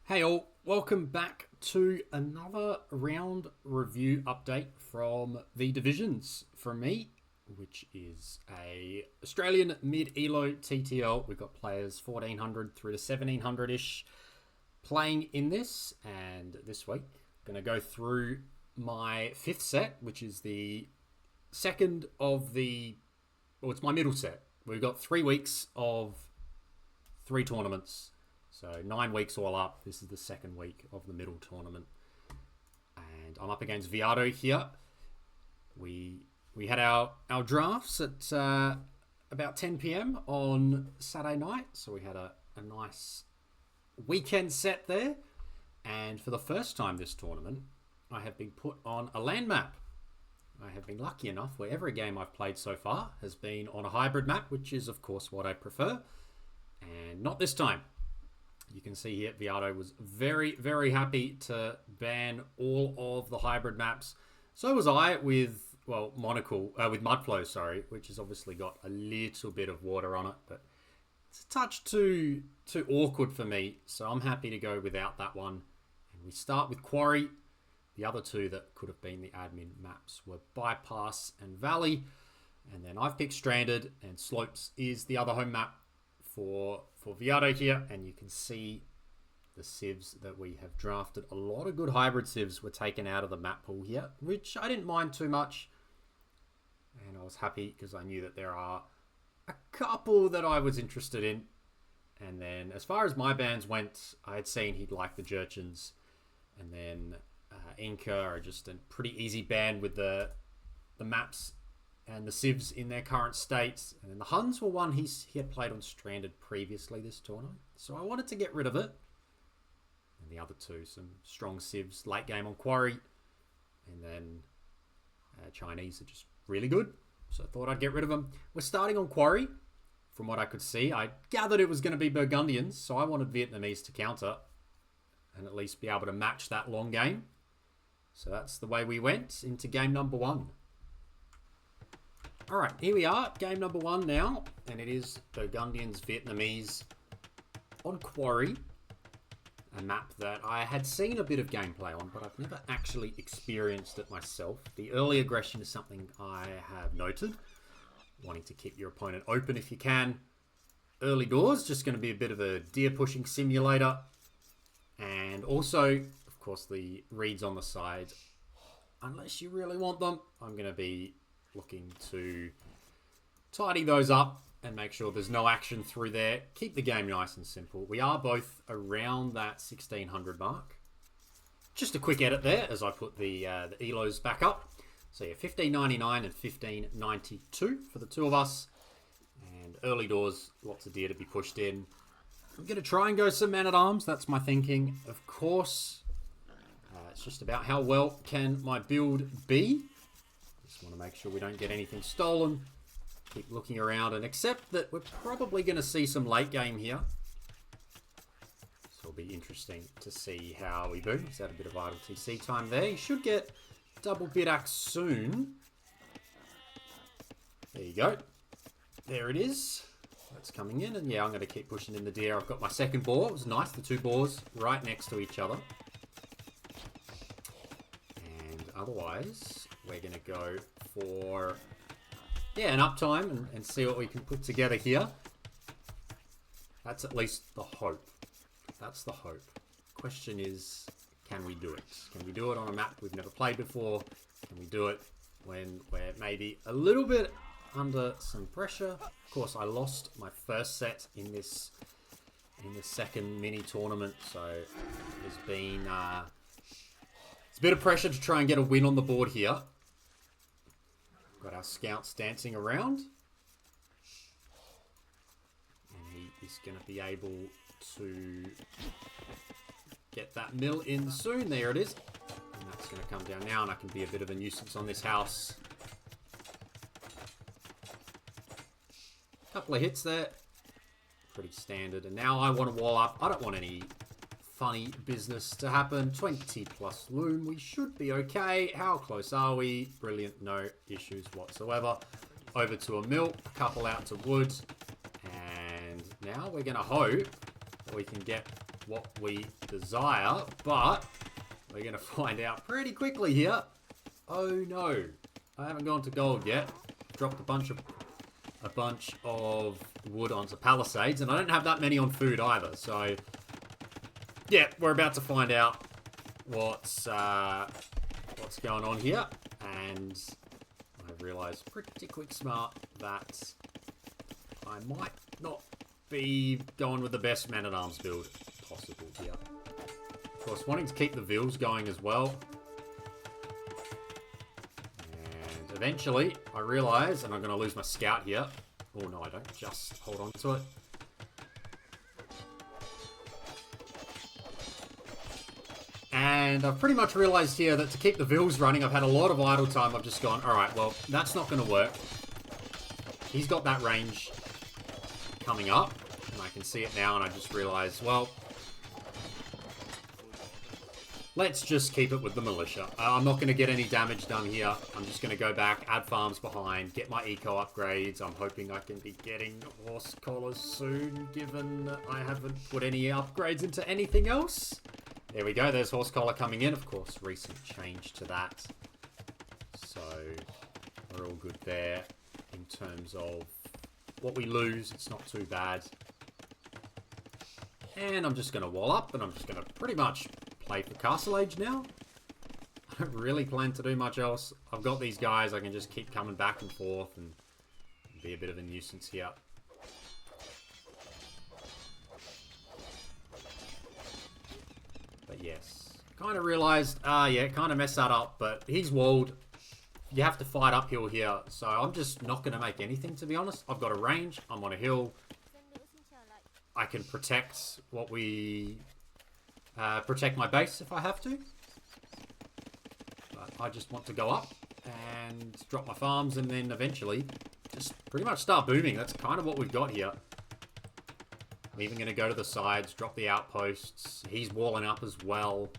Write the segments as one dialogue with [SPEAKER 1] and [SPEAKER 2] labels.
[SPEAKER 1] Hey all, welcome back to another round review update from the divisions from me, which is a Australian Mid-ELO TTL. We've got players 1400 through to 1700-ish playing in this, and this week I'm going to go through my fifth set, which is the second of it's my middle set. We've got 3 weeks of 3 tournaments. So 9 weeks all up. This is the second week of the middle tournament. And I'm up against Viado here. We had our drafts at about 10 p.m. on Saturday night. So we had a nice weekend set there. And for the first time this tournament, I have been put on a land map. I have been lucky enough where every game I've played so far has been on a hybrid map, which is of course what I prefer. And not this time. You can see here, Viado was very, very happy to ban all of the hybrid maps. So was I with, Monocle, with Mudflow, which has obviously got a little bit of water on it, but it's a touch too awkward for me. So I'm happy to go without that one. And we start with Quarry. The other two that could have been the admin maps were Bypass and Valley. And then I've picked Stranded, and Slopes is the other home map for Viado here, and you can see the civs that we have drafted. A lot of good hybrid civs were taken out of the map pool here, which I didn't mind too much, and I was happy because I knew that there are a couple that I was interested in. And then as far as my bans went, I had seen he'd like the Jerchins, and then Inca are just a pretty easy ban with the maps and the civs in their current states. And then the Huns were one he had played on Stranded previously this tournament, so I wanted to get rid of it. And the other two, some strong civs late game on Quarry, and then Chinese are just really good, so I thought I'd get rid of them. We're starting on Quarry. From what I could see, I gathered it was going to be Burgundians, so I wanted Vietnamese to counter and at least be able to match that long game. So that's the way we went into game number 1. Alright, here we are, game number 1 now, and it is Burgundians Vietnamese on Quarry, a map that I had seen a bit of gameplay on, but I've never actually experienced it myself. The early aggression is something I have noted, wanting to keep your opponent open if you can. Early doors, just going to be a bit of a deer pushing simulator, and also, of course, the reads on the side, unless you really want them, I'm going to be looking to tidy those up and make sure there's no action through there. Keep the game nice and simple. We are both around that 1600 mark. Just a quick edit there as I put the elos back up. So yeah, 1599 and 1592 for the two of us. And early doors, lots of deer to be pushed in. I'm going to try and go some man-at-arms. That's my thinking. Of course, it's just about how well can my build be. Just want to make sure we don't get anything stolen. Keep looking around and accept that we're probably going to see some late game here. So it'll be interesting to see how we do. He's had a bit of idle TC time there. He should get double bid axe soon. There you go. There it is. That's coming in. And yeah, I'm going to keep pushing in the deer. I've got my second boar. It was nice. The 2 boars right next to each other. And otherwise, we're going to go for, an uptime and see what we can put together here. That's at least the hope. That's the hope. Question is, can we do it? Can we do it on a map we've never played before? Can we do it when we're maybe a little bit under some pressure? Of course, I lost my first set in this second mini tournament, so there's been it's a bit of pressure to try and get a win on the board here. Got our scouts dancing around. And he is going to be able to get that mill in soon. There it is. And that's going to come down now, and I can be a bit of a nuisance on this house. Couple of hits there. Pretty standard. And now I want to wall up. I don't want any funny business to happen. 20 plus loom. We should be okay. How close are we? Brilliant. No issues whatsoever. Over to a mill. A couple out to wood. And now we're going to hope that we can get what we desire, but we're going to find out pretty quickly here. Oh no, I haven't gone to gold yet. Dropped a bunch of wood onto palisades, and I don't have that many on food either. So yeah, we're about to find out what's going on here, and I realised pretty quick smart that I might not be going with the best man-at-arms build possible here. Of course, wanting to keep the Vils going as well. And eventually, I realise, and I'm going to lose my scout here. Oh no, I don't. Just hold on to it. And I've pretty much realised here that to keep the Vils running, I've had a lot of idle time. I've just gone, alright, well, that's not going to work. He's got that range coming up, and I can see it now, and I just realised, well, let's just keep it with the militia. I'm not going to get any damage done here. I'm just going to go back, add farms behind, get my eco upgrades. I'm hoping I can be getting horse collars soon, given that I haven't put any upgrades into anything else. There we go, there's horse collar coming in. Of course, recent change to that. So, we're all good there in terms of what we lose. It's not too bad. And I'm just going to wall up, and I'm just going to pretty much play for Castle Age now. I don't really plan to do much else. I've got these guys, I can just keep coming back and forth and be a bit of a nuisance here. But yes, kind of realised, yeah, kind of messed that up, but he's walled. You have to fight uphill here, so I'm just not going to make anything, to be honest. I've got a range, I'm on a hill. I can protect what we... protect my base if I have to. But I just want to go up and drop my farms, and then eventually just pretty much start booming. That's kind of what we've got here. I'm even going to go to the sides, drop the outposts. He's walling up as well.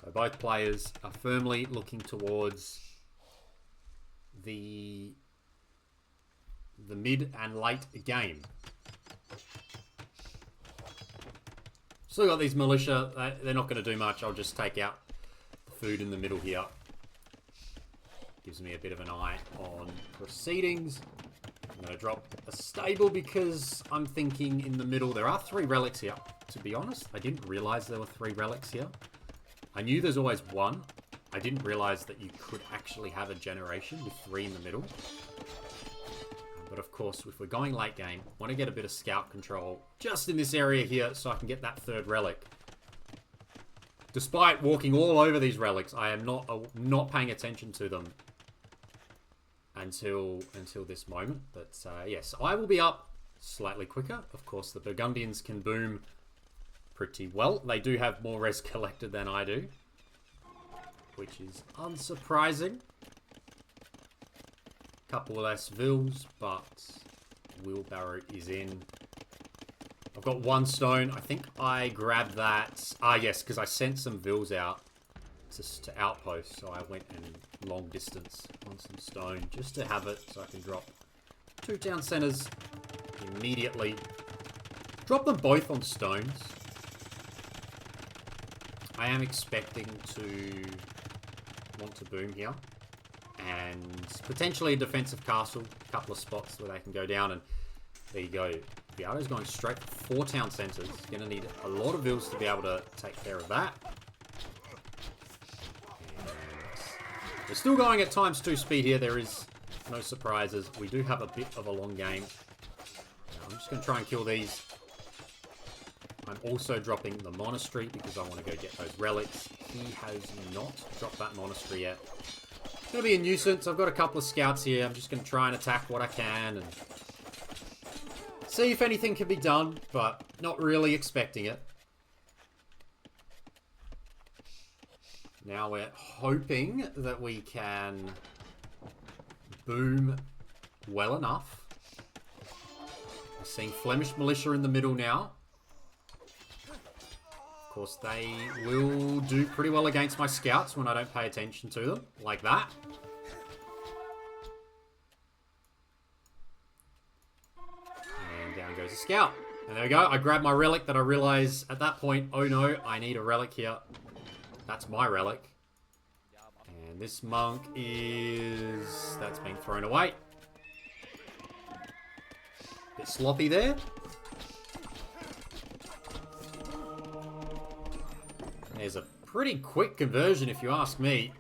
[SPEAKER 1] So both players are firmly looking towards the mid and late game. Still got these militia. They're not going to do much. I'll just take out the food in the middle here. Gives me a bit of an eye on proceedings. I'm going to drop a stable because I'm thinking in the middle. There are 3 relics here. To be honest, I didn't realise there were 3 relics here. I knew there's always 1. I didn't realise that you could actually have a generation with 3 in the middle. But of course, if we're going late game, I want to get a bit of scout control just in this area here so I can get that 3rd relic. Despite walking all over these relics, I am not paying attention to them until this moment. But yes, I will be up slightly quicker. Of course, the Burgundians can boom pretty well. They do have more res collected than I do, which is unsurprising. Couple less Vils, but wheelbarrow is in. I've got 1 stone. I think I grabbed that. Ah, yes, because I sent some Vils out to outposts, so I went in long distance on some stone just to have it, so I can drop 2 town centers immediately. Drop them both on stones. I am expecting to want to boom here. And potentially a defensive castle. A couple of spots where they can go down. And there you go. Viato's going straight for 4 town centers. Going to need a lot of Vils to be able to take care of that. And we're still going at ×2 speed here. There is no surprises. We do have a bit of a long game. I'm just going to try and kill these. I'm also dropping the monastery because I want to go get those relics. He has not dropped that monastery yet. It's going to be a nuisance. I've got a couple of scouts here. I'm just going to try and attack what I can and see if anything can be done, but not really expecting it. Now we're hoping that we can boom well enough. We're seeing Flemish militia in the middle now. Of course, they will do pretty well against my scouts when I don't pay attention to them, like that. And down goes a scout. And there we go. I grabbed my relic that I realized at that point, oh no, I need a relic here. That's my relic. And this monk is... That's been thrown away. Bit sloppy there. There's a pretty quick conversion if you ask me.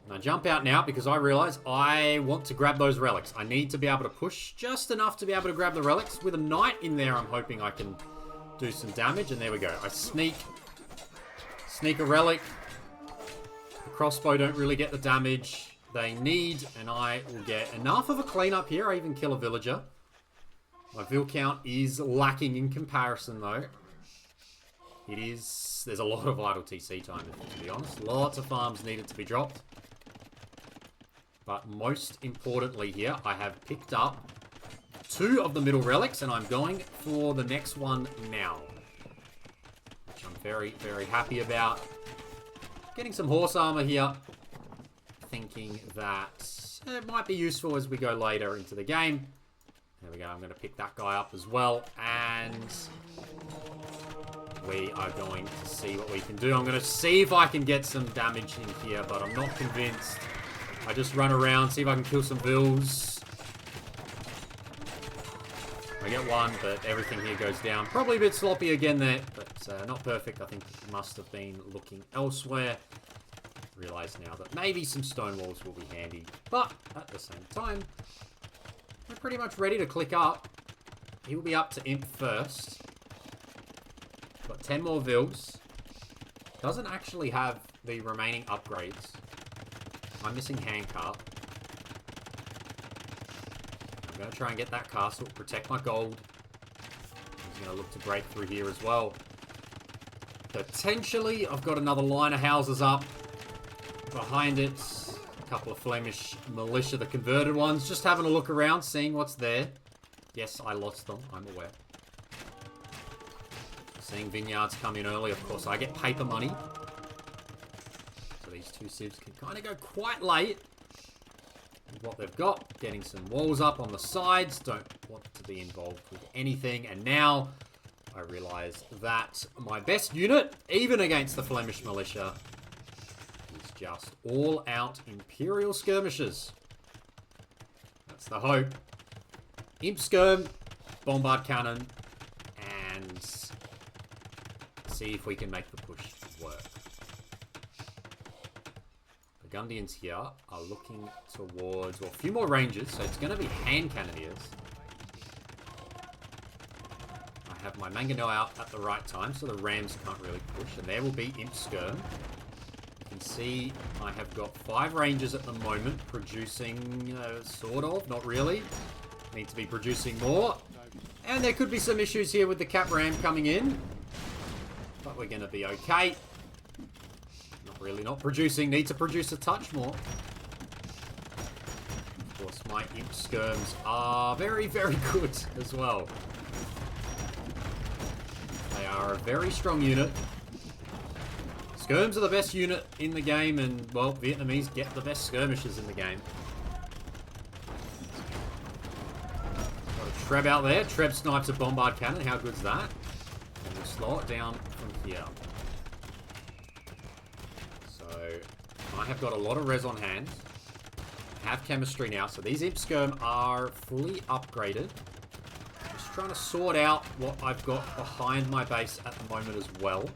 [SPEAKER 1] And I jump out now because I realize I want to grab those relics. I need to be able to push just enough to be able to grab the relics. With a knight in there, I'm hoping I can do some damage. And there we go. I sneak a relic. The crossbow don't really get the damage they need. And I will get enough of a cleanup here. I even kill a villager. My vill count is lacking in comparison though. It is... There's a lot of idle TC time, to be honest. Lots of farms needed to be dropped. But most importantly here, I have picked up 2 of the middle relics, and I'm going for the next one now. Which I'm very, very happy about. Getting some horse armor here. Thinking that it might be useful as we go later into the game. There we go, I'm going to pick that guy up as well. And... we are going to see what we can do. I'm going to see if I can get some damage in here, but I'm not convinced. I just run around, see if I can kill some vills. I get one, but everything here goes down. Probably a bit sloppy again there, but not perfect. I think it must have been looking elsewhere. Realise now that maybe some stone walls will be handy, but at the same time, we're pretty much ready to click up. He will be up to imp first. Got 10 more vills. Doesn't actually have the remaining upgrades. I'm missing handcart. I'm going to try and get that castle, protect my gold. He's going to look to break through here as well. Potentially, I've got another line of houses up. Behind it, a couple of Flemish militia, the converted ones. Just having a look around, seeing what's there. Yes, I lost them, I'm aware. Seeing vineyards come in early, of course, I get paper money. So these 2 civs can kind of go quite late with what they've got. Getting some walls up on the sides. Don't want to be involved with anything. And now I realise that my best unit, even against the Flemish militia, is just all out Imperial skirmishers. That's the hope. Imp skirm, bombard cannon, and... see if we can make the push work. Burgundians here are looking towards, well, a few more ranges, so it's going to be hand cannoneers. I have my mangonel out at the right time, so the rams can't really push, and there will be imp skirm. You can see I have got 5 rangers at the moment, producing, sort of, not really. Need to be producing more. And there could be some issues here with the cap ram coming in. But we're going to be okay. Not really not producing. Need to produce a touch more. Of course, my imp skirms are very, very good as well. They are a very strong unit. Skirms are the best unit in the game, and, well, Vietnamese get the best skirmishers in the game. Got a Treb out there. Treb snipes a bombard cannon. How good's that? And we'll slow it down from here. So, I have got a lot of res on hand. I have chemistry now, so these imp skirm are fully upgraded. Just trying to sort out what I've got behind my base at the moment as well.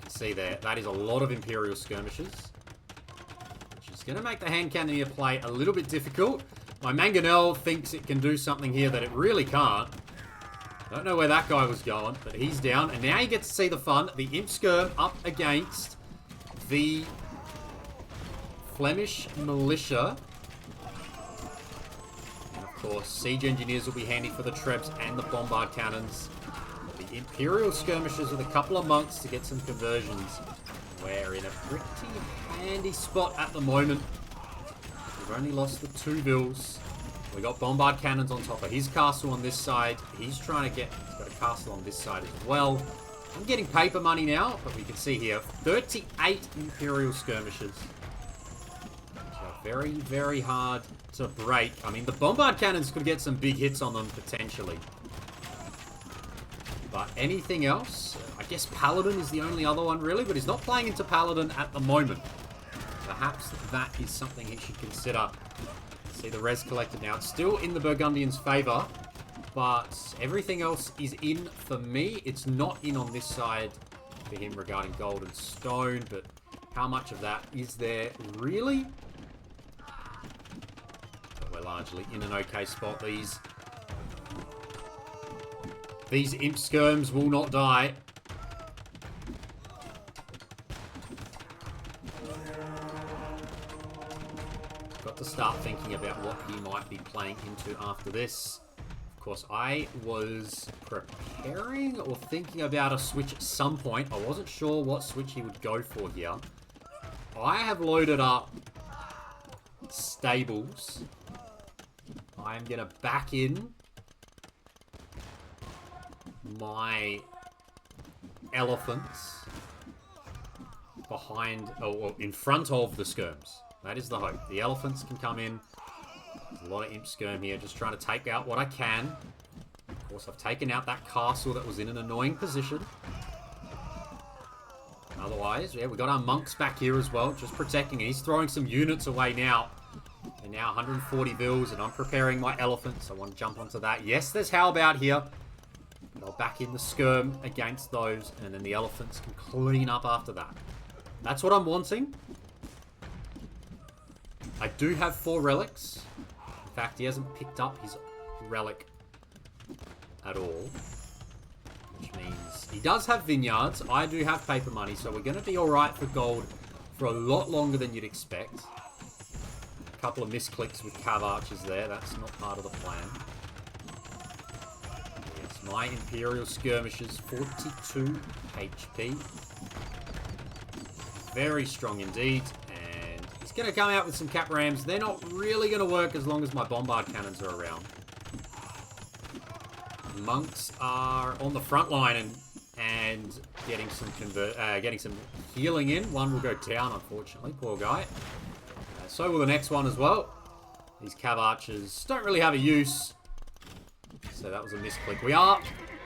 [SPEAKER 1] See there, that is a lot of Imperial skirmishers, which is going to make the hand cannoneer play a little bit difficult. My mangonel thinks it can do something here that it really can't. Don't know where that guy was going, but he's down. And now you get to see the fun. The imp skirm up against the Flemish militia. And of course, siege engineers will be handy for the trebs and the bombard cannons. The Imperial skirmishers with a couple of monks to get some conversions. We're in a pretty handy spot at the moment. We've only lost the 2 vills. We got bombard cannons on top of his castle on this side. He's trying to get, he's got a castle on this side as well. I'm getting paper money now, but we can see here 38 Imperial skirmishers. Which are Very, very hard to break. I mean, the bombard cannons could get some big hits on them, potentially. But anything else? I guess Paladin is the only other one, really, but he's not playing into Paladin at the moment. Perhaps that is something he should consider. See the res collected now. It's still in the Burgundians' favour, but everything else is in for me. It's not in on this side for him regarding gold and stone, but how much of that is there really? But we're largely in an okay spot. These imp skirms will not die. Got to start thinking about what he might be playing into after this. Of course, I was preparing or thinking about a switch at some point. I wasn't sure what switch he would go for here. I have loaded up stables. I am going to back in my elephants behind or in front of the skirms. That is the hope. The elephants can come in. There's a lot of imp skirm here, just trying to take out what I can. Of course, I've taken out that castle that was in an annoying position. Otherwise, yeah, we got our monks back here as well, just protecting. He's throwing some units away now. They're now 140 vils, and I'm preparing my elephants. I want to jump onto that. Yes, there's how about here. But I'll back in the skirm against those, and then the elephants can clean up after that. That's what I'm wanting. I do have 4 relics. In fact, he hasn't picked up his relic at all. Which means he does have vineyards. I do have paper money, so we're going to be alright for gold for a lot longer than you'd expect. A couple of misclicks with cav archers there. That's not part of the plan. Yes, my Imperial Skirmishers, 42 HP. Very strong indeed. And he's going to come out with some cap rams. They're not really going to work as long as my bombard cannons are around. Monks are on the front line and getting some healing in. One will go down, unfortunately. Poor guy. So will the next one as well. These cav archers don't really have a use. So that was a misclick. We are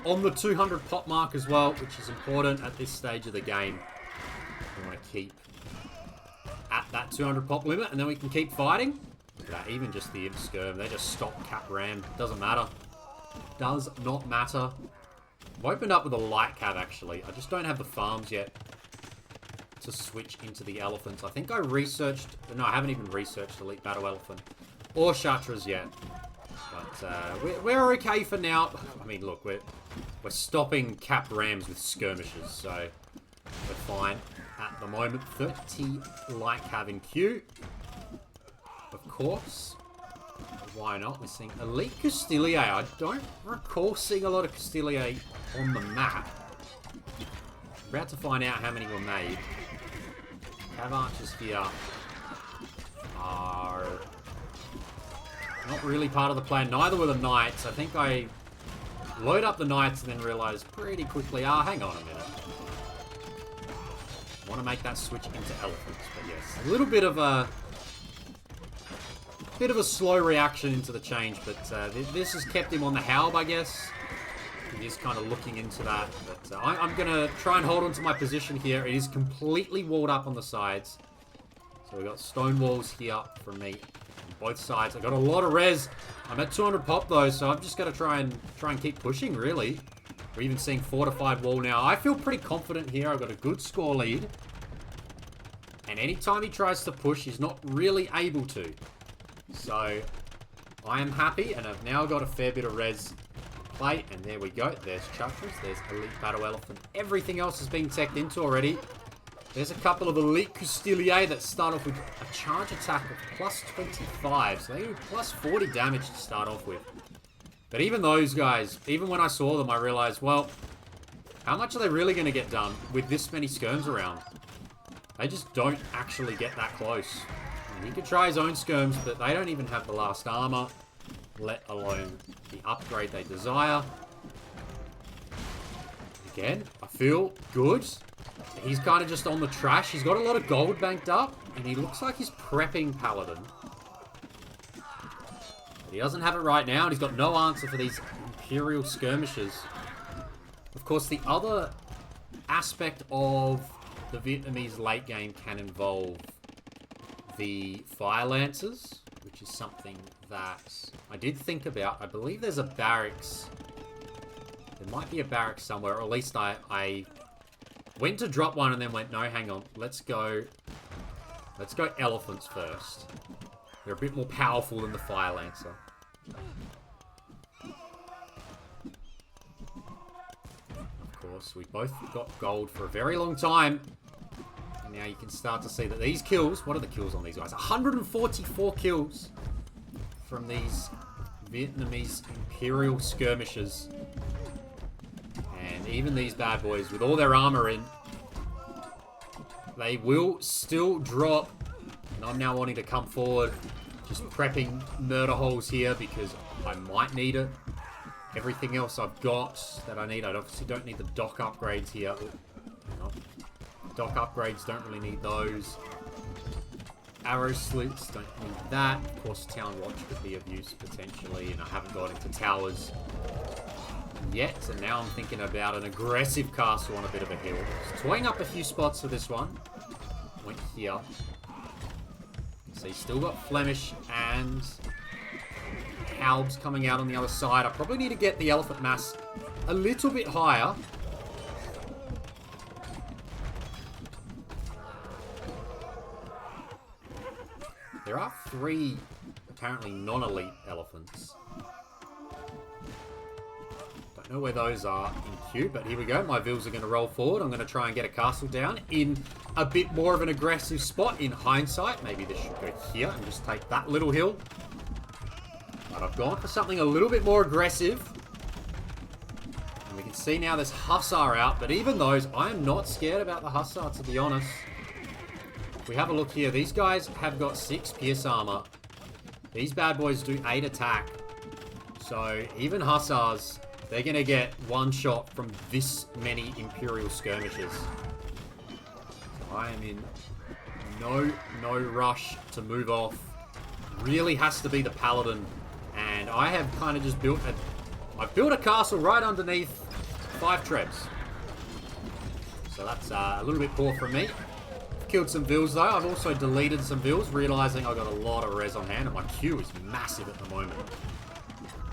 [SPEAKER 1] on the 200 pop mark as well, which is important at this stage of the game. We want to keep at that 200 pop limit, and then we can keep fighting. Look at that, even just the imp skirm, they just stop cap ram. Doesn't matter. Does not matter. I've opened up with a light cav actually. I just don't have the farms yet to switch into the elephants. I think I researched... No, I haven't even researched Elite Battle Elephant or Kshatras yet. But we're okay for now. I mean, look, we're stopping cap rams with skirmishers, so we're fine at the moment. 30 light cav in queue. Of course. Why not? We're seeing Elite Castilier. I don't recall seeing a lot of Castilier on the map. We're about to find out how many were made. Cav archers here are not really part of the plan. Neither were the knights. I think I load up the knights and then realize pretty quickly, hang on a minute. I want to make that switch into elephants. But yes, a little bit of a slow reaction into the change, but this has kept him on the Halb, I guess. He is kind of looking into that, but I'm going to try and hold on to my position here. It is completely walled up on the sides. So we've got stone walls here from me on both sides. I've got a lot of res. I'm at 200 pop though, so I'm just going to try and keep pushing, really. We're even seeing fortified wall now. I feel pretty confident here. I've got a good score lead. And anytime he tries to push, he's not really able to. So, I am happy, and I've now got a fair bit of res play, and there we go. There's Kshatras, there's Elite Battle Elephant. Everything else is being teched into already. There's a couple of Elite Castilier that start off with a charge attack of plus 25, so they do plus 40 damage to start off with. But even those guys, even when I saw them, I realized, well, how much are they really going to get done with this many skirms around? They just don't actually get that close. He could try his own skirms, but they don't even have the last armor, let alone the upgrade they desire. Again, I feel good. He's kind of just on the trash. He's got a lot of gold banked up, and he looks like he's prepping Paladin. But he doesn't have it right now, and he's got no answer for these Imperial skirmishers. Of course, the other aspect of the Vietnamese late game can involve the Fire Lancers, which is something that I did think about. I believe there's a barracks. There might be a barracks somewhere, or at least I went to drop one and then went, no, hang on. Let's go elephants first. They're a bit more powerful than the Fire Lancer. Of course, we both got gold for a very long time. And now you can start to see that these kills, what are the kills on these guys? 144 kills from these Vietnamese Imperial skirmishers. And even these bad boys, with all their armor in, they will still drop. And I'm now wanting to come forward, just prepping murder holes here because I might need it. Everything else I've got that I need, I obviously don't need the dock upgrades here. Dock upgrades, don't really need those. Arrow slits, don't need that. Of course, Town Watch could be of use potentially, and I haven't got into towers yet. And now I'm thinking about an aggressive castle on a bit of a hill. Just toying up a few spots for this one. Went here. So he's still got Flemish and Halbs coming out on the other side. I probably need to get the elephant mass a little bit higher. There are 3 apparently non-elite elephants. Don't know where those are in queue, but here we go. My Vils are going to roll forward. I'm going to try and get a castle down in a bit more of an aggressive spot. In hindsight, maybe this should go here and just take that little hill. But I've gone for something a little bit more aggressive. And we can see now there's Hussar out, but even those, I am not scared about the Hussar, to be honest. If we have a look here, these guys have got 6 pierce armor. These bad boys do 8 attack. So even Hussars, they're going to get one shot from this many Imperial skirmishers. So I am in no rush to move off. Really has to be the Paladin. And I have kind of just I've built a castle right underneath 5 trebs. So that's a little bit poor from me. Killed some Vils though. I've also deleted some Vils, realizing I've got a lot of res on hand and my queue is massive at the moment.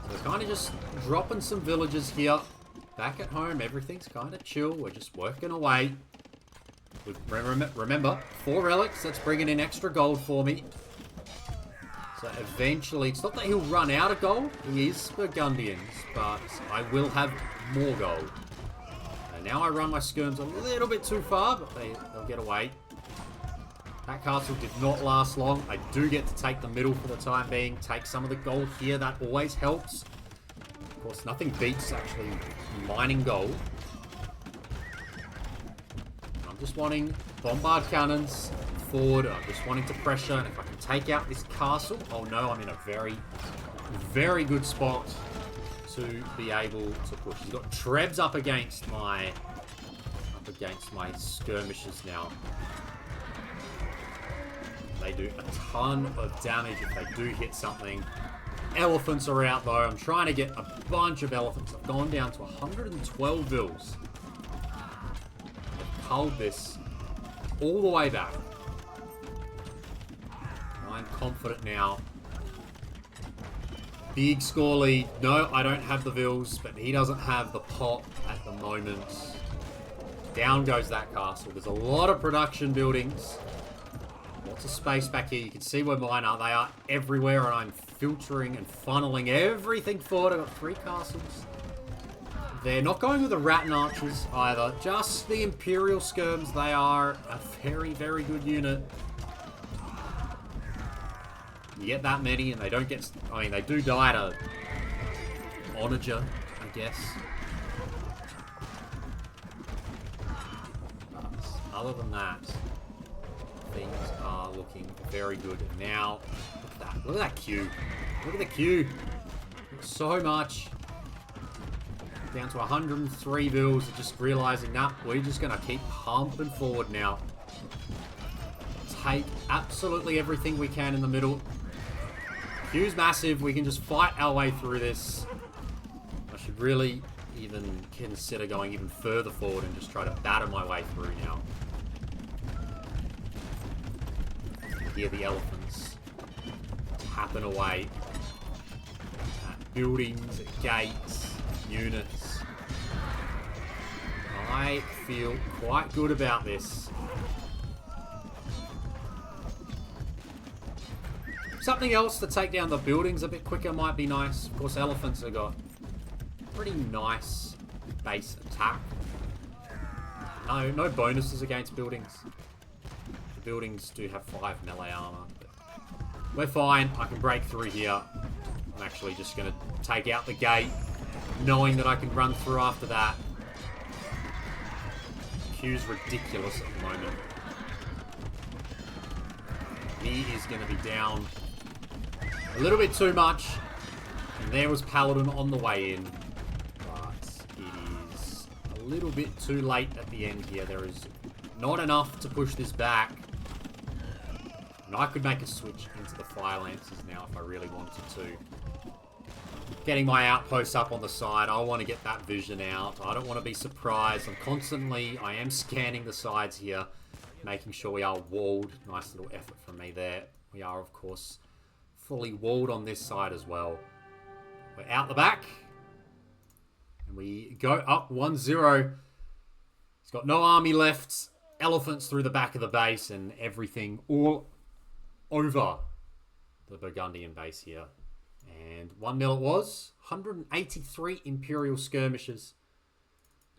[SPEAKER 1] So kind of just dropping some villagers here. Back at home, everything's kind of chill. We're just working away. Remember, 4 relics. That's bringing in extra gold for me. So eventually, it's not that he'll run out of gold. He is Burgundians, but I will have more gold. And now I run my skirms a little bit too far, but they'll get away. That castle did not last long. I do get to take the middle for the time being. Take some of the gold here. That always helps. Of course, nothing beats actually mining gold. I'm just wanting bombard cannons forward. I'm just wanting to pressure. And if I can take out this castle, oh no, I'm in a very, very good spot to be able to push. He's got trebs up against my skirmishers now. They do a ton of damage if they do hit something. Elephants are out though. I'm trying to get a bunch of elephants. I've gone down to 112 Vils. I've culled this all the way back. I'm confident now. Big score lead. No, I don't have the Vils, but he doesn't have the pop at the moment. Down goes that castle. There's a lot of production buildings. Lots of space back here. You can see where mine are. They are everywhere, and I'm filtering and funneling everything forward. I've got 3 castles. They're not going with the Rattan Archers either. Just the Imperial Skirms. They are a very, very good unit. You get that many, and they don't get... I mean, they do die to Onager, I guess. But other than that, things are looking very good. And now, look at that. Look at that queue. Look at the queue. So much. Down to 103 bills. Just realizing, nah, we're just going to keep pumping forward now. Take absolutely everything we can in the middle. Q's massive. We can just fight our way through this. I should really even consider going even further forward and just try to batter my way through now. Hear the elephants tapping away at buildings, at gates, units. I feel quite good about this. Something else to take down the buildings a bit quicker might be nice. Of course, elephants have got pretty nice base attack. No bonuses against buildings. The buildings do have 5 melee armor. But we're fine. I can break through here. I'm actually just going to take out the gate, knowing that I can run through after that. Q's ridiculous at the moment. He is going to be down a little bit too much. And there was Paladin on the way in. But it is a little bit too late at the end here. There is not enough to push this back. And I could make a switch into the Fire Lancers now if I really wanted to. Getting my outposts up on the side. I want to get that vision out. I don't want to be surprised. I am scanning the sides here, making sure we are walled. Nice little effort from me there. We are, of course, fully walled on this side as well. We're out the back. And we go up 1-0. He's got no army left. Elephants through the back of the base and everything all over the Burgundian base here. And 1-0 it was. 183 Imperial skirmishers.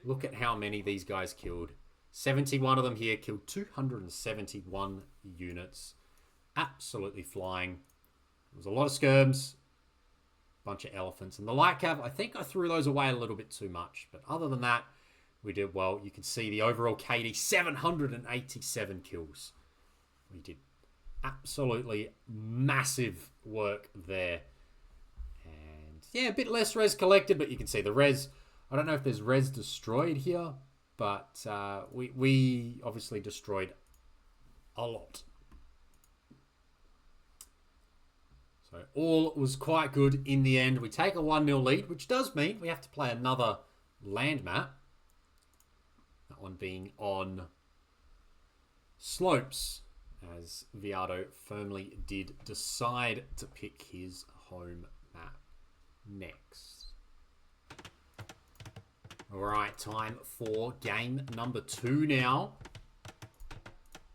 [SPEAKER 1] Look at how many these guys killed. 71 of them here. Killed 271 units. Absolutely flying. There was a lot of skirms. Bunch of elephants. And the light cav, I think I threw those away a little bit too much. But other than that, we did well. You can see the overall KD, 787 kills. We did absolutely massive work there. And yeah, a bit less res collected, but you can see the res. I don't know if there's res destroyed here, but we obviously destroyed a lot. So all was quite good in the end. We take a 1-0 lead, which does mean we have to play another land map. That one being on slopes, as Viado firmly did decide to pick his home map next. All right, time for game number 2 now.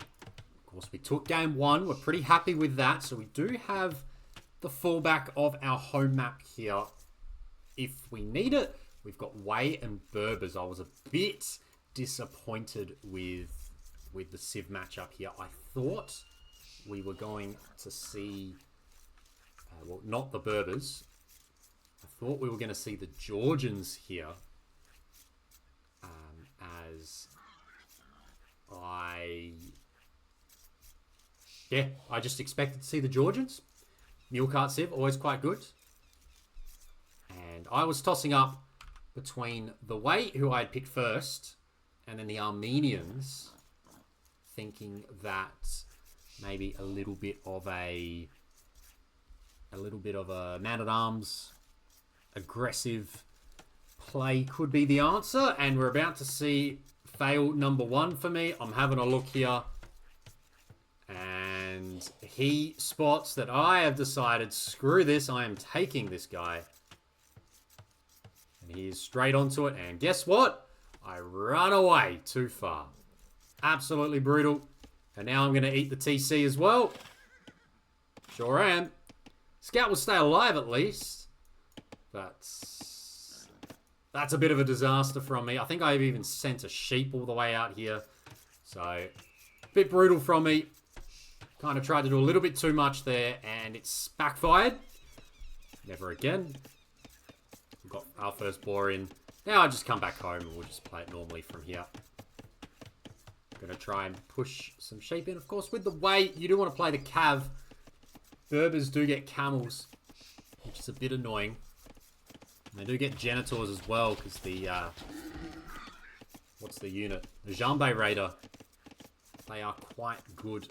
[SPEAKER 1] Of course, we took game 1. We're pretty happy with that. So we do have the fallback of our home map here if we need it. We've got Way and Berbers. I was a bit disappointed with the Civ matchup here. I thought we were going to see, well, not the Berbers. I thought we were going to see the Georgians here, as I just expected to see the Georgians. Mule Cart Civ, always quite good. And I was tossing up between the Way, who I had picked first, and then the Armenians, thinking that maybe a little bit of a man-at-arms aggressive play could be the answer. And we're about to see fail number 1 for me. I'm having a look here. And he spots that I have decided, screw this, I am taking this guy. And he is straight onto it. And guess what? I run away too far. Absolutely brutal. And now I'm going to eat the TC as well. Sure am. Scout will stay alive at least. That's a bit of a disaster from me. I think I've even sent a sheep all the way out here. So, a bit brutal from me. Kind of tried to do a little bit too much there, and it's backfired. Never again. We've got our first boar in. Now I just come back home and we'll just play it normally from here. Going to try and push some sheep in. Of course, with the Way, you do want to play the cav. Berbers do get camels, which is a bit annoying. They do get Genitors as well, because the, what's the unit? The Jambe Raider. They are quite good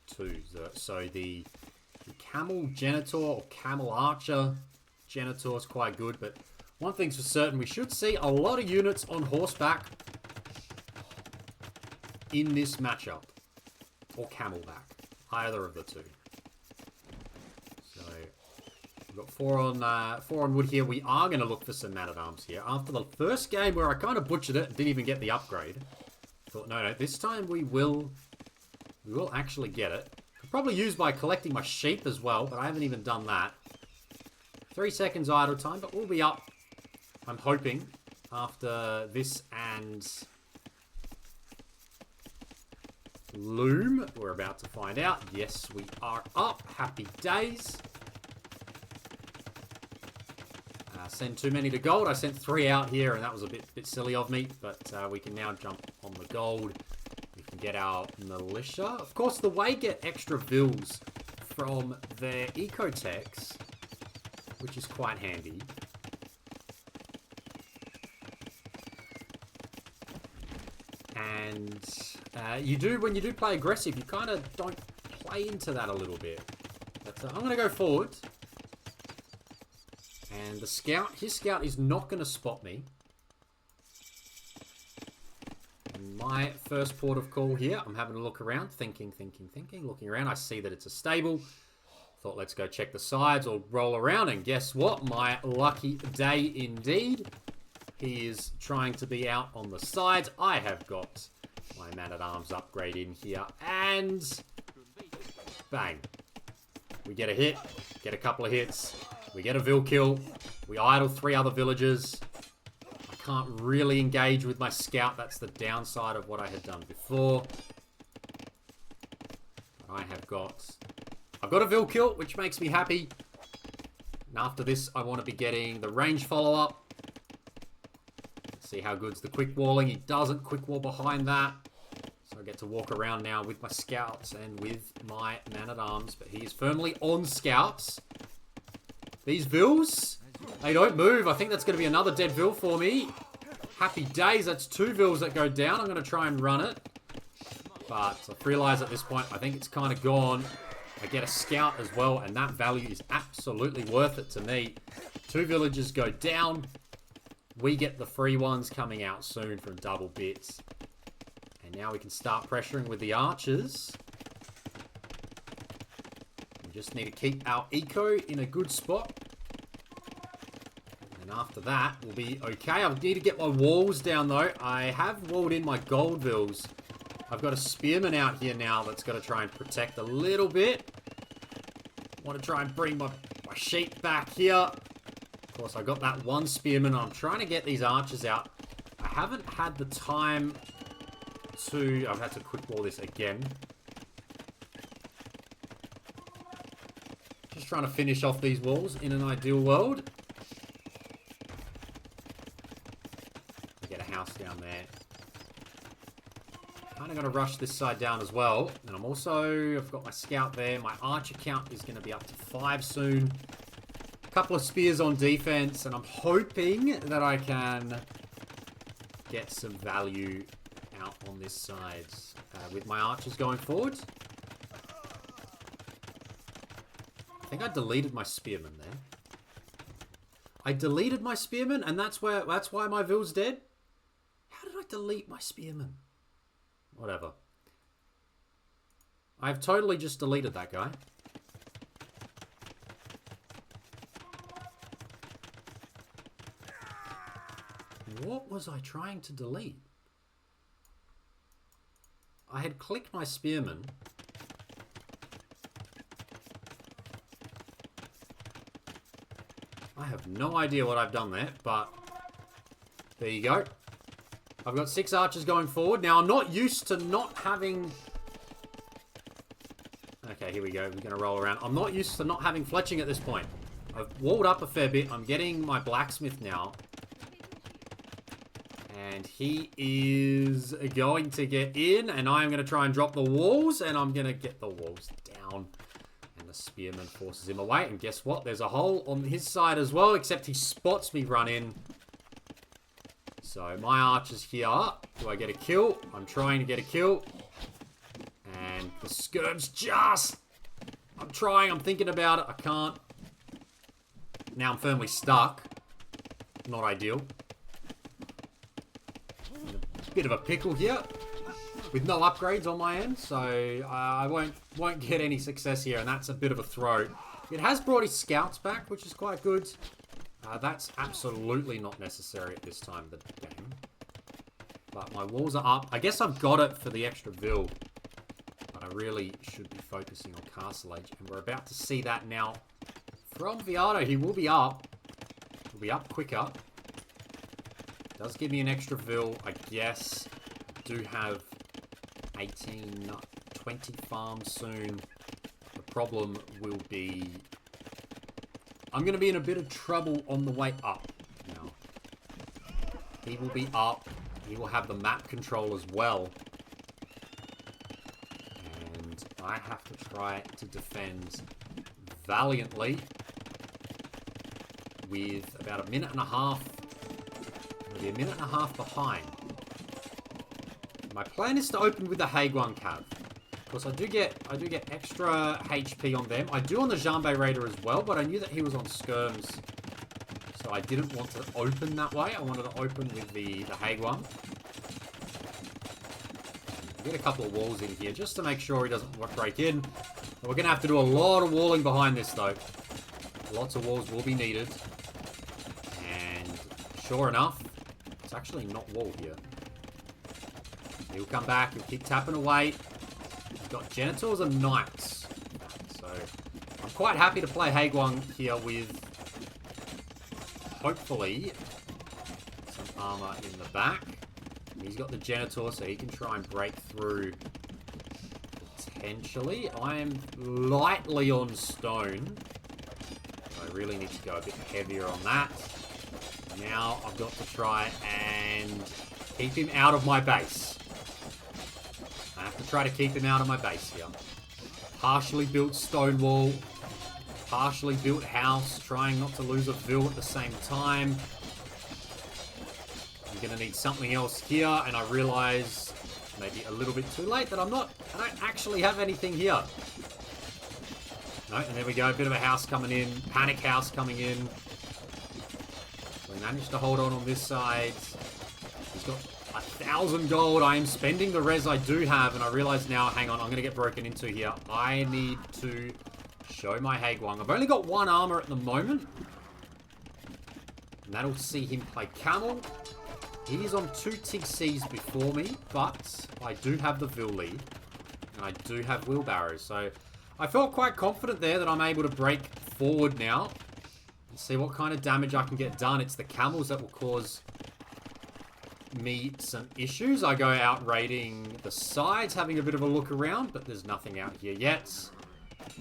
[SPEAKER 1] too. So the Camel Genitor or Camel Archer Genitor is quite good, but one thing's for certain, we should see a lot of units on horseback in this matchup. Or Camelback. Either of the two. So, we've got four on wood here. We are going to look for some Man-at-Arms here. After the first game where I kind of butchered it and didn't even get the upgrade. Thought, no, this time we will actually get it. Could probably use by collecting my sheep as well, but I haven't even done that. 3 seconds idle time, but we'll be up, I'm hoping, after this and Loom. We're about to find out. Yes, we are up. Happy days. Send too many to gold. I sent 3 out here, and that was a bit silly of me, but we can now jump on the gold. We can get our militia. Of course, the way get extra vills from their ecotechs, which is quite handy. And you do, when you do play aggressive, you kind of don't play into that a little bit. But I'm going to go forward. And the scout, his scout is not going to spot me. And my first port of call here, I'm having a look around, thinking, looking around. I see that it's a stable. Thought, let's go check the sides or roll around. And guess what? My lucky day indeed. He is trying to be out on the sides. I have got my Man-at-Arms upgrade in here. And bang. We get a hit. Get a couple of hits. We get a Vill kill. We idle 3 other villagers. I can't really engage with my scout. That's the downside of what I had done before. I've got a Vill kill, which makes me happy. And after this, I want to be getting the range follow-up. See how good's the quick walling. He doesn't quick wall behind that. So I get to walk around now with my scouts and with my Man-at-Arms. But he is firmly on scouts. These Vills, they don't move. I think that's going to be another dead Vill for me. Happy days. That's 2 Vills that go down. I'm going to try and run it. But I've realised at this point, I think it's kind of gone. I get a scout as well, and that value is absolutely worth it to me. 2 villagers go down. We get the free ones coming out soon from double bits. And now we can start pressuring with the archers. We just need to keep our eco in a good spot. And after that, we'll be okay. I need to get my walls down, though. I have walled in my gold vills. I've got a spearman out here now that's got to try and protect a little bit. Want to try and bring my sheep back here. Of course, I got that 1 spearman. I'm trying to get these archers out. I haven't had the time to... I've had to quick wall this again. Just trying to finish off these walls in an ideal world. Get a house down there. Kind of going to rush this side down as well. And I'm also... I've got my scout there. My archer count is going to be up to 5 soon. Couple of spears on defense, and I'm hoping that I can get some value out on this side with my archers going forward. I think I deleted my spearman there. I deleted my spearman, and that's why my Vill's dead. How did I delete my spearman? Whatever. I've totally just deleted that guy. What was I trying to delete? I had clicked my spearman. I have no idea what I've done there, but there you go. I've got 6 archers going forward. Now, I'm not used to not having... Okay, here we go. We're going to roll around. I'm not used to not having fletching at this point. I've walled up a fair bit. I'm getting my blacksmith now. And he is going to get in, and I'm going to try and drop the walls, and I'm going to get the walls down. And the the spearman forces him away. And guess what? There's a hole on his side as well, except he spots me run in. So my archer's here. Do I get a kill? I'm trying to get a kill. And the skirm's just... I'm trying. I'm thinking about it. I can't. Now I'm firmly stuck. Not ideal. In a bit of a pickle here. With no upgrades on my end. So I won't get any success here. And that's a bit of a throw. It has brought his scouts back, which is quite good. That's absolutely not necessary at this time of the game. But my walls are up. I guess I've got it for the extra vil. But I really should be focusing on Castle Age. And we're about to see that now from Viato. He will be up. He'll be up quicker. Does give me an extra vil, I guess. Do have 18, 20 farms soon. The problem will be... I'm going to be in a bit of trouble on the way up now. He will be up. He will have the map control as well. And I have to try to defend valiantly with about a minute and a half. Maybe a minute and a half behind. My plan is to open with the Haguan Cav. Of course, I do get extra HP on them. I do on the Jambe Raider as well, but I knew that he was on skirms. So I didn't want to open that way. I wanted to open with the Haguan. Get a couple of walls in here just to make sure he doesn't break in. But we're going to have to do a lot of walling behind this, though. Lots of walls will be needed. And sure enough, it's actually not wall here. He'll come back and keep tapping away. We've got Genitors and Knights. So I'm quite happy to play Haguan here with hopefully some armor in the back. He's got the Genitor, so he can try and break through potentially. I am lightly on stone. So I really need to go a bit heavier on that. Now I've got to try and keep him out of my base. I have to try to keep him out of my base here. Partially built stone wall. Partially built house. Trying not to lose a vil at the same time. I'm going to need something else here. And I realize, maybe a little bit too late, that I don't actually have anything here. No, and there we go. A bit of a house coming in. Panic house coming in. We managed to hold on this side. He's got 1,000 gold. I am spending the res I do have, and I realize now, hang on, I'm going to get broken into here. I need to show my Haguan. I've only got one armor at the moment. And that'll see him play Camel. He is on 2 TCs before me, but I do have the Vil lead. And I do have wheelbarrows. So I felt quite confident there that I'm able to break forward now. And see what kind of damage I can get done. It's the camels that will cause me some issues. I go out raiding the sides, having a bit of a look around, but there's nothing out here yet.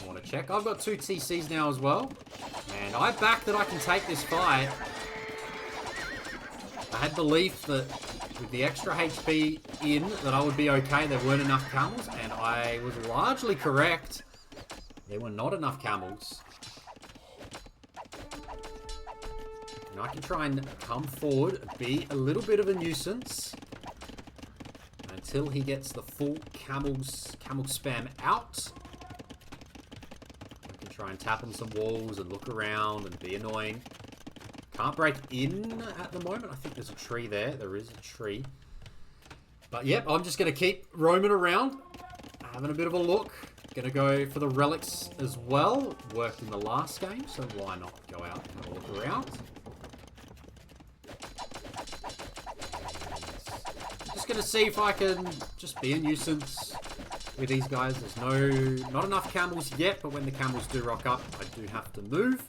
[SPEAKER 1] I want to check. I've got 2 TCs now as well. And I back that I can take this fight. I had belief that with the extra HP in, that I would be okay. There weren't enough camels, and I was largely correct. There were not enough camels. And I can try and come forward, be a little bit of a nuisance until he gets the full camel spam out. I can try and tap on some walls and look around and be annoying. Can't break in at the moment. I think there's a tree there. There is a tree. But yep, I'm just going to keep roaming around, having a bit of a look. Going to go for the relics as well. Worked in the last game, so why not go out and have a look around. Just going to see if I can just be a nuisance with these guys. There's not enough camels yet, but when the camels do rock up, I do have to move.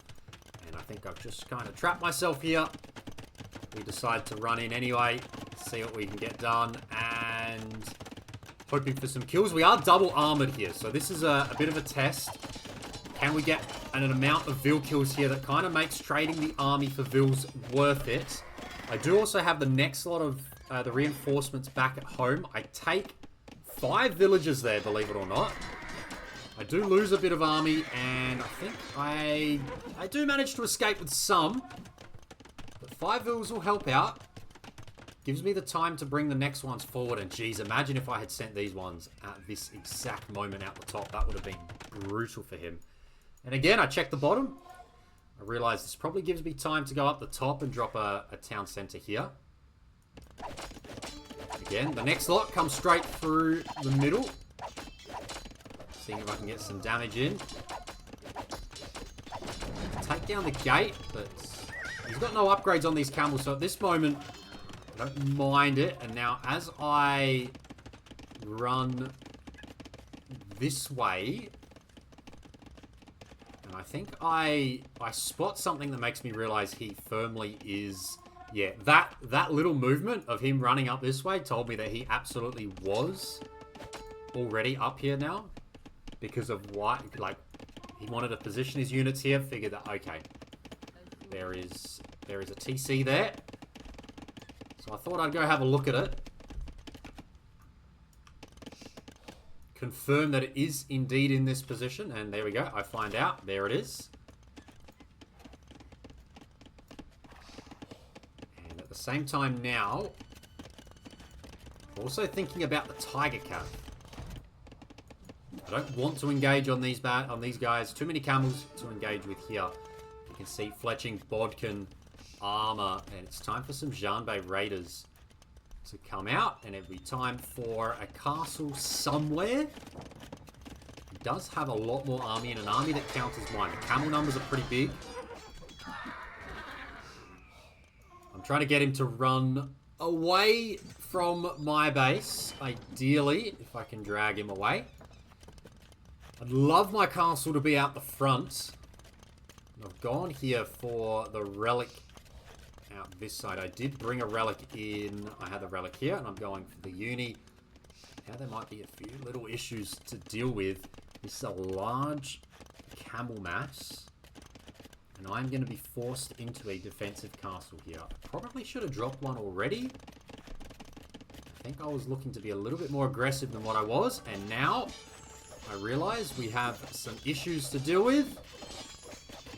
[SPEAKER 1] I think I've just kind of trapped myself here. We decide to run in anyway, see what we can get done, and hoping for some kills. We are double armored here, so this is a bit of a test. Can we get an amount of vil kills here that kind of makes trading the army for vils worth it? I do also have the next lot of the reinforcements back at home. I take 5 villagers there, believe it or not. I do lose a bit of army, and I think I do manage to escape with some. But 5 vills will help out. Gives me the time to bring the next ones forward. And geez, imagine if I had sent these ones at this exact moment out the top. That would have been brutal for him. And again, I check the bottom. I realize this probably gives me time to go up the top and drop a town center here. Again, the next lot comes straight through the middle. Seeing if I can get some damage in. Take down the gate, but he's got no upgrades on these camels, so at this moment, I don't mind it. And now as I run this way, and I think I spot something that makes me realize he firmly is... Yeah, that little movement of him running up this way told me that he absolutely was already up here now. Because of why, like, he wanted to position his units here. Figured that, okay, there is a TC there. So I thought I'd go have a look at it. Confirm that it is indeed in this position. And there we go. I find out. There it is. And at the same time now, also thinking about the Tiger Cat. I don't want to engage on these guys. Too many camels to engage with here. You can see fletching, bodkin, armor, and it's time for some Janbei raiders to come out, and it'll be time for a castle somewhere. He does have a lot more army, and an army that counts as mine. The camel numbers are pretty big. I'm trying to get him to run away from my base, ideally, if I can drag him away. I'd love my castle to be out the front. I've gone here for the relic out this side. I did bring a relic in. I had the relic here, and I'm going for the uni. Now there might be a few little issues to deal with. This is a large camel mass, and I'm going to be forced into a defensive castle here. I probably should have dropped one already. I think I was looking to be a little bit more aggressive than what I was, and now I realize we have some issues to deal with.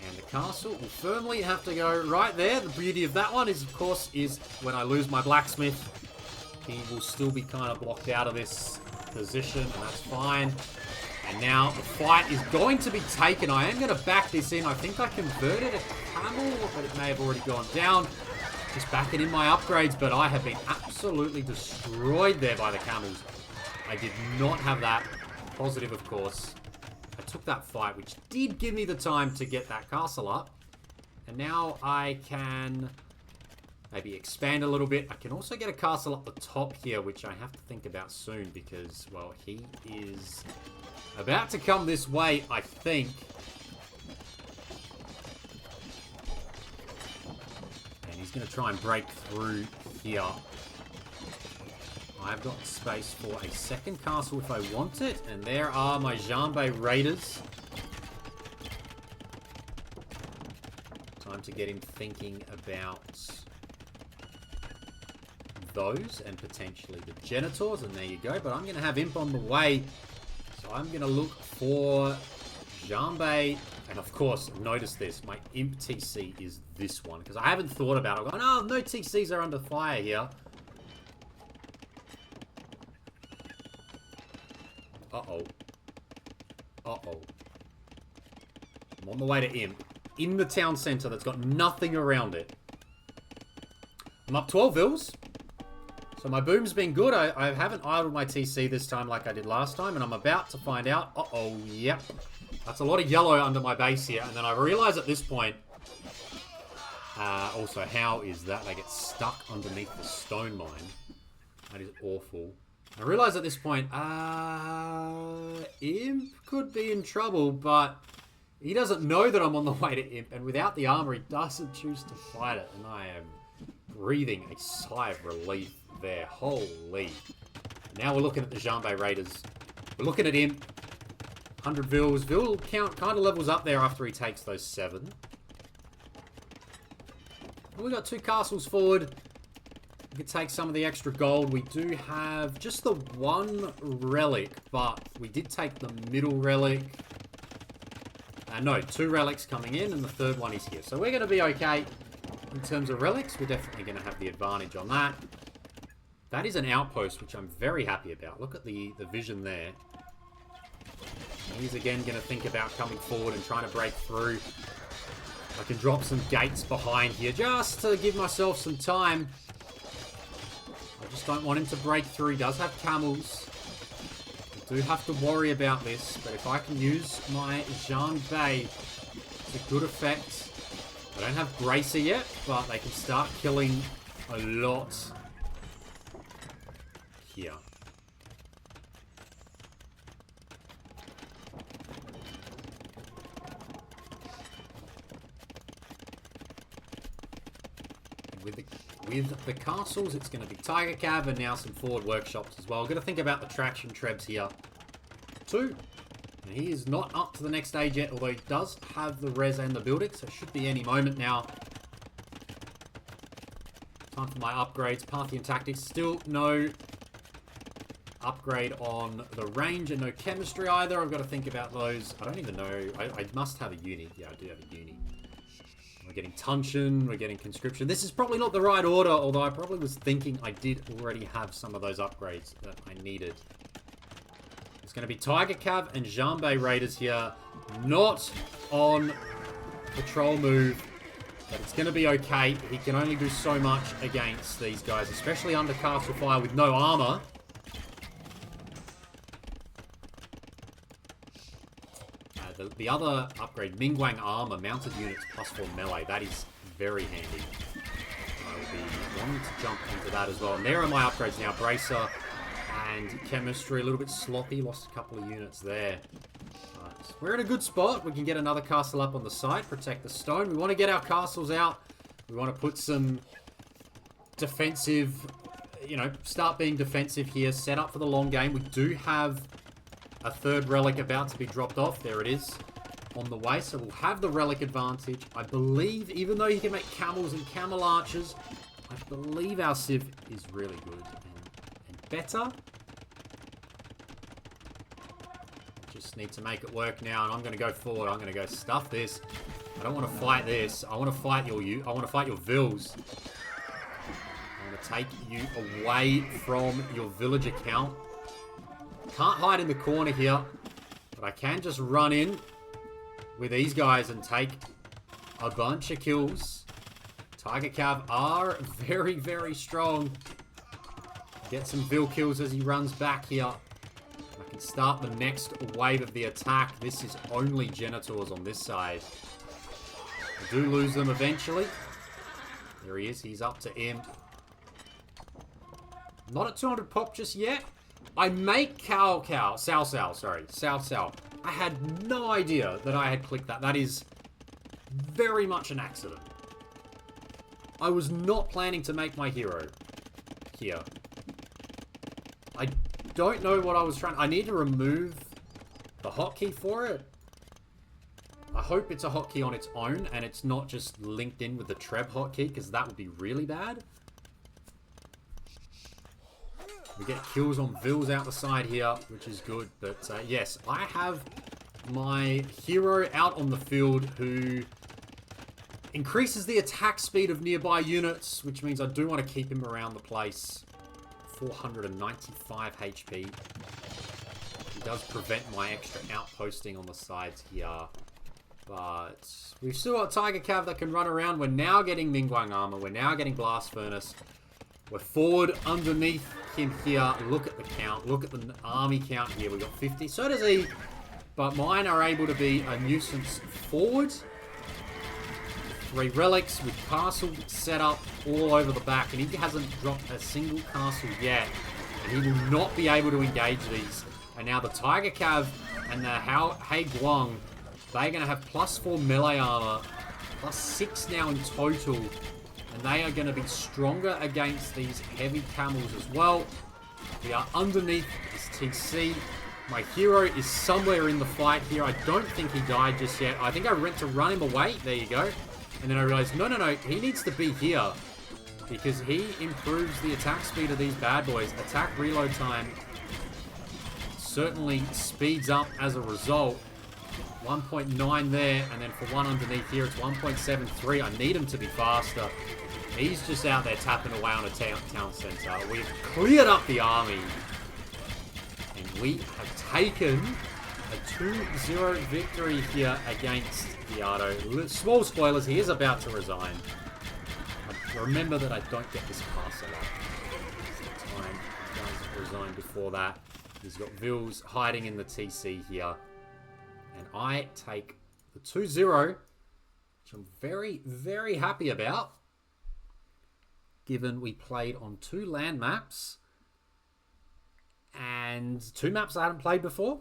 [SPEAKER 1] And the castle will firmly have to go right there. The beauty of that one is, of course, is when I lose my blacksmith, he will still be kind of blocked out of this position, and that's fine. And now the fight is going to be taken. I am going to back this in. I think I converted a camel, but it may have already gone down. Just backing in my upgrades, but I have been absolutely destroyed there by the camels. I did not have that. Positive, of course. I took that fight, which did give me the time to get that castle up. And now I can maybe expand a little bit. I can also get a castle up the top here, which I have to think about soon because, well, he is about to come this way, I think. And he's going to try and break through here. I've got space for a second castle if I want it. And there are my Janbei raiders. Time to get him thinking about those and potentially the Genitors. And there you go. But I'm going to have Imp on the way. So I'm going to look for Janbei. And of course, notice this. My Imp TC is this one. Because I haven't thought about it. I'm going, oh, no TCs are under fire here. Uh-oh. Uh-oh. I'm on the way to Imp. In the town centre that's got nothing around it. I'm up 12 vills. So my boom's been good. I haven't idled my TC this time like I did last time. And I'm about to find out. Uh-oh, yep. That's a lot of yellow under my base here. And then I realise at this point... also, how is that? They get stuck underneath the stone mine. That is awful. I realise at this point, Imp could be in trouble, but he doesn't know that I'm on the way to Imp, and without the armor, he doesn't choose to fight it, and I am breathing a sigh of relief there. Holy. Now we're looking at the Janbei raiders. We're looking at Imp. 100 vills. Vill count kind of levels up there after he takes those 7. We got 2 castles forward. We could take some of the extra gold. We do have just the one relic, but we did take the middle relic. No, 2 relics coming in, and the 3rd one is here. So we're going to be okay in terms of relics. We're definitely going to have the advantage on that. That is an outpost, which I'm very happy about. Look at the vision there. He's again going to think about coming forward and trying to break through. I can drop some gates behind here just to give myself some time. I just don't want him to break through. He does have camels. Do have to worry about this, but if I can use my Jean Bay, it's a good effect. I don't have Gracer yet, but they can start killing a lot here. With the castles, it's going to be Tiger Cav and now some forward workshops as well. Got to think about the traction trebs here. 2. And he is not up to the next stage yet, although he does have the res and the building, so it should be any moment now. Time for my upgrades. Parthian Tactics, still no upgrade on the range and no chemistry either. I've got to think about those. I don't even know. I must have a uni. Yeah, I do have a uni. We're getting Tuncheon, we're getting Conscription. This is probably not the right order, although I probably was thinking I did already have some of those upgrades that I needed. It's going to be Tiger Cav and Jambay Raiders here. Not on patrol move, but it's going to be okay. He can only do so much against these guys, especially under castle fire with no armor. The other upgrade, Mingguang Armor, mounted units +4 melee. That is very handy. I will be wanting to jump into that as well. And there are my upgrades now. Bracer and Chemistry. A little bit sloppy. Lost a couple of units there. But we're in a good spot. We can get another castle up on the side. Protect the stone. We want to get our castles out. We want to put some defensive, you know, start being defensive here. Set up for the long game. We do have a 3rd relic about to be dropped off. There it is on the way. So we'll have the relic advantage. I believe, even though you can make camels and camel archers, I believe our Civ is really good and better. Just need to make it work now, and I'm going to go forward. I'm going to go stuff this. I don't want to fight this. I want to fight your vills. I want to take you away from your village account. Can't hide in the corner here, but I can just run in with these guys and take a bunch of kills. Tiger Cav are very, very strong. Get some Vil kills as he runs back here. I can start the next wave of the attack. This is only Genitors on this side. I do lose them eventually. There he is. He's up to Imp. Not at 200 pop just yet. I make Sao. I had no idea that I had clicked that. That is very much an accident. I was not planning to make my hero here. I don't know what I was trying. I need to remove the hotkey for it. I hope it's a hotkey on its own and it's not just linked in with the Treb hotkey, because that would be really bad. We get kills on Vils out the side here, which is good. But yes, I have my hero out on the field who increases the attack speed of nearby units, which means I do want to keep him around the place. 495 HP. He does prevent my extra outposting on the sides here. But we've still got Tiger Cav that can run around. We're now getting Mingguang Armor. We're now getting Blast Furnace. We're forward underneath him here. Look at the count. Look at the army count here. We've got 50. So does he. But mine are able to be a nuisance forward. 3 relics with castle set up all over the back. And he hasn't dropped a single castle yet. And he will not be able to engage these. And now the Tiger Cav and the Hei Guang, they're going to have +4 melee armor. +6 now in total. And they are going to be stronger against these heavy camels as well. We are underneath this TC. My hero is somewhere in the fight here. I don't think he died just yet. I think I went to run him away. There you go. And then I realized, no, he needs to be here. because he improves the attack speed of these bad boys. Attack reload time certainly speeds up as a result. 1.9 there, and then for one underneath here, it's 1.73. I need him to be faster. He's just out there tapping away on a town center. We've cleared up the army, and we have taken a 2-0 victory here against Diado. Small spoilers, he is about to resign. Remember that I don't get this pass a lot. The time he does resign before that. He's got Vils hiding in the TC here. And I take the 2-0, which I'm very, very happy about, given we played on 2 land maps and 2 maps I hadn't played before.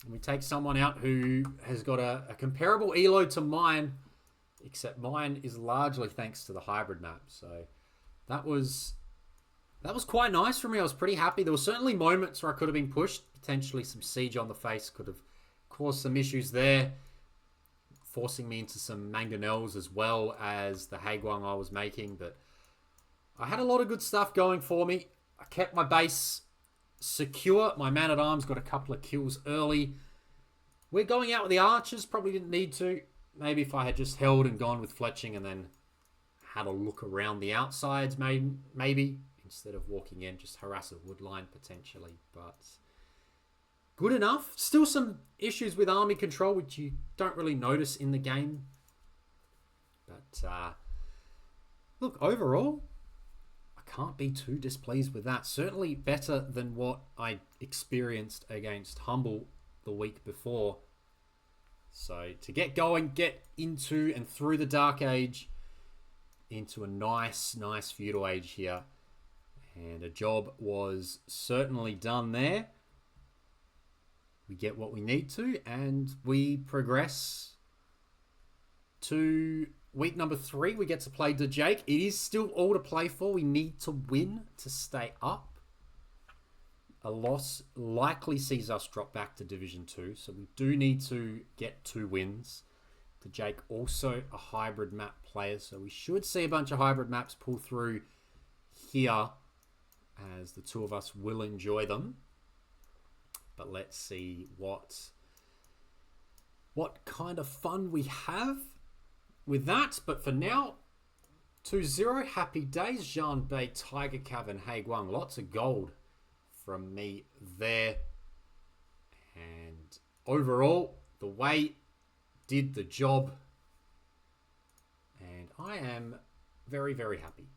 [SPEAKER 1] And we take someone out who has got a comparable elo to mine, except mine is largely thanks to the hybrid map. So that was quite nice for me. I was pretty happy. There were certainly moments where I could have been pushed. Potentially some siege on the face could have caused some issues there, forcing me into some mangonels as well as the Haguang I was making. But I had a lot of good stuff going for me. I kept my base secure. My man-at-arms got a couple of kills early. We're going out with the archers. Probably didn't need to. Maybe if I had just held and gone with fletching and then had a look around the outsides, maybe instead of walking in, just harass a wood line potentially. But good enough. Still some issues with army control, which you don't really notice in the game. But look, overall, I can't be too displeased with that. Certainly better than what I experienced against Humble the week before. So to get going, get into and through the Dark Age, into a nice feudal age here. And a job was certainly done there. We get what we need to, and we progress to week number 3. We get to play the Jake. It is still all to play for. We need to win to stay up. A loss likely sees us drop back to Division 2, so we do need to get 2 wins. The Jake also a hybrid map player, so we should see a bunch of hybrid maps pull through here, as the 2 of us will enjoy them. But let's see what kind of fun we have with that. But for now, 2-0, happy days. Jean Bay, Tiger Cav, and Haguang. Lots of gold from me there. And overall, the way did the job. And I am very, very happy.